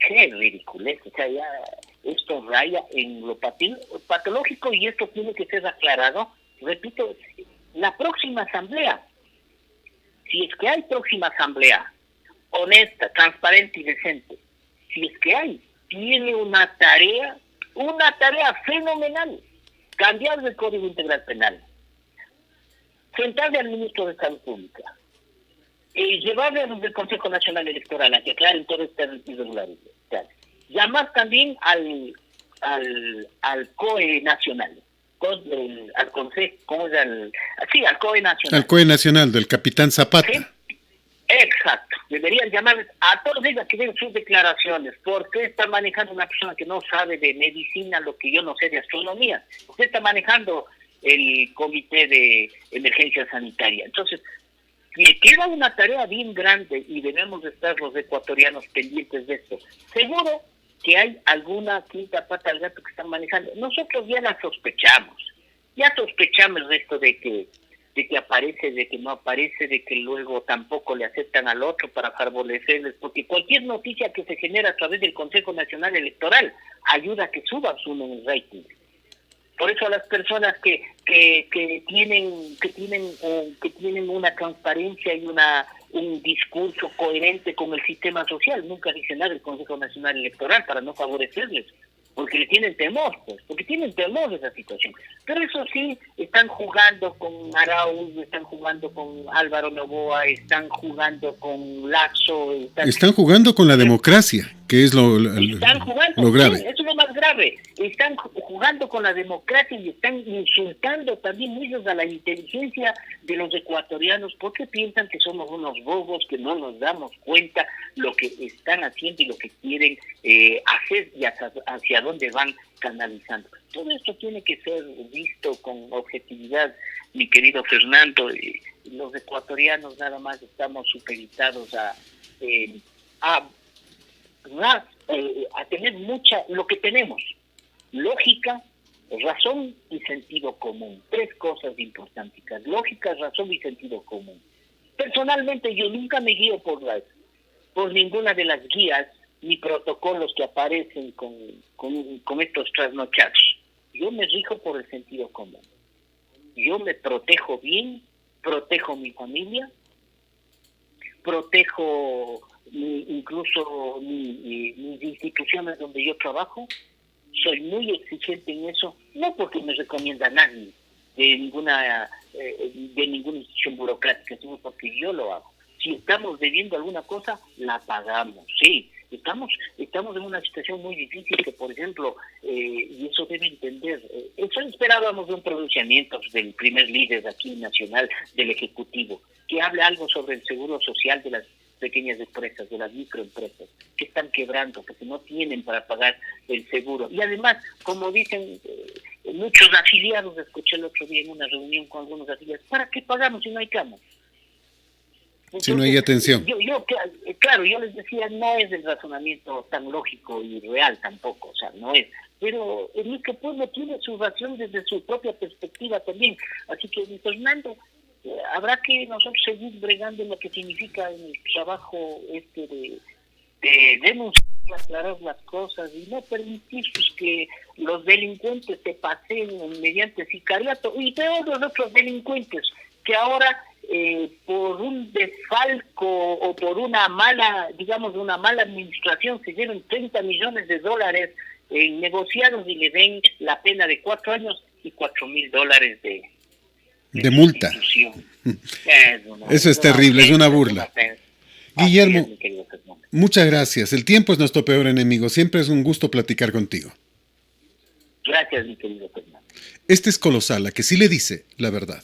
Speaker 2: Qué ridiculez, o sea, ya esto raya en lo patológico, y esto tiene que ser aclarado. Repito, la próxima asamblea, si es que hay próxima asamblea honesta, transparente y decente, si es que hay, tiene una tarea fenomenal: cambiar el Código Integral Penal, sentarle al ministro de Salud Pública, llevarle a los del Consejo Nacional Electoral a que aclaren todas estas irregularidades. Llamar también al COE Nacional, al Consejo, al COE Nacional.
Speaker 1: Al COE Nacional, del capitán Zapata.
Speaker 2: ¿Sí? Exacto. Deberían llamar a todos ellos que den sus declaraciones. ¿Por qué está manejando una persona que no sabe de medicina lo que yo no sé de astronomía? Usted está manejando el Comité de Emergencia Sanitaria. Entonces, que queda una tarea bien grande y debemos estar los ecuatorianos pendientes de esto. Seguro que hay alguna quinta pata al gato que están manejando. Nosotros ya la sospechamos. Ya sospechamos de esto de que aparece, de que no aparece, de que luego tampoco le aceptan al otro para favorecerles, porque cualquier noticia que se genera a través del Consejo Nacional Electoral ayuda a que suba su rating. Por eso a las personas que tienen una transparencia y un discurso coherente con el sistema social, nunca dicen nada del Consejo Nacional Electoral para no favorecerles, porque le tienen temor, pues, porque tienen temor de esa situación. Pero eso sí, están jugando con Arauz, están jugando con Álvaro Noboa, están jugando con Lazo.
Speaker 1: Están jugando con la democracia, que es lo grave.
Speaker 2: Sí, eso es lo más grave. Están jugando con la democracia y están insultando también ellos a la inteligencia de los ecuatorianos porque piensan que somos unos bobos, que no nos damos cuenta lo que están haciendo y lo que quieren hacer y hacia dónde van canalizando. Todo esto tiene que ser visto con objetividad, mi querido Fernando. Los ecuatorianos nada más estamos supeditados a tener lo que tenemos: lógica, razón y sentido común. Tres cosas importantes: lógica, razón y sentido común. Personalmente yo nunca me guío por ninguna de las guías ni protocolos que aparecen con estos trasnochados. Yo me rijo por el sentido común. Yo me protejo bien, protejo mi familia, protejo incluso mis instituciones donde yo trabajo. Soy muy exigente en eso, no porque me recomienda a nadie de ninguna institución burocrática, sino porque yo lo hago. Si estamos debiendo alguna cosa, la pagamos, sí. Estamos en una situación muy difícil que, por ejemplo, y eso debe entender, eso esperábamos de un pronunciamiento del primer líder aquí nacional del Ejecutivo, que hable algo sobre el seguro social de las pequeñas empresas, de las microempresas, que están quebrando, porque no tienen para pagar el seguro. Y además, como dicen muchos afiliados, escuché el otro día en una reunión con algunos afiliados, ¿para qué pagamos si no hay cama? Entonces,
Speaker 1: si no hay atención.
Speaker 2: Claro, yo les decía, no es el razonamiento tan lógico y real tampoco, o sea, no es. Pero el único pueblo tiene su razón desde su propia perspectiva también. Así que, Fernando, habrá que nosotros seguir bregando en lo que significa el trabajo de denunciar y aclarar las cosas y no permitir que los delincuentes se paseen mediante sicariato, y peor los otros delincuentes que ahora por un desfalco o por una mala administración se llevan $30 millones negociados y le den la pena de 4 años y $4,000
Speaker 1: de multa. Eso es terrible, es una burla. Guillermo, muchas gracias. El tiempo es nuestro peor enemigo. Siempre es un gusto platicar contigo.
Speaker 2: Gracias, mi querido Fernando.
Speaker 1: Este es Colosala, que sí le dice la verdad.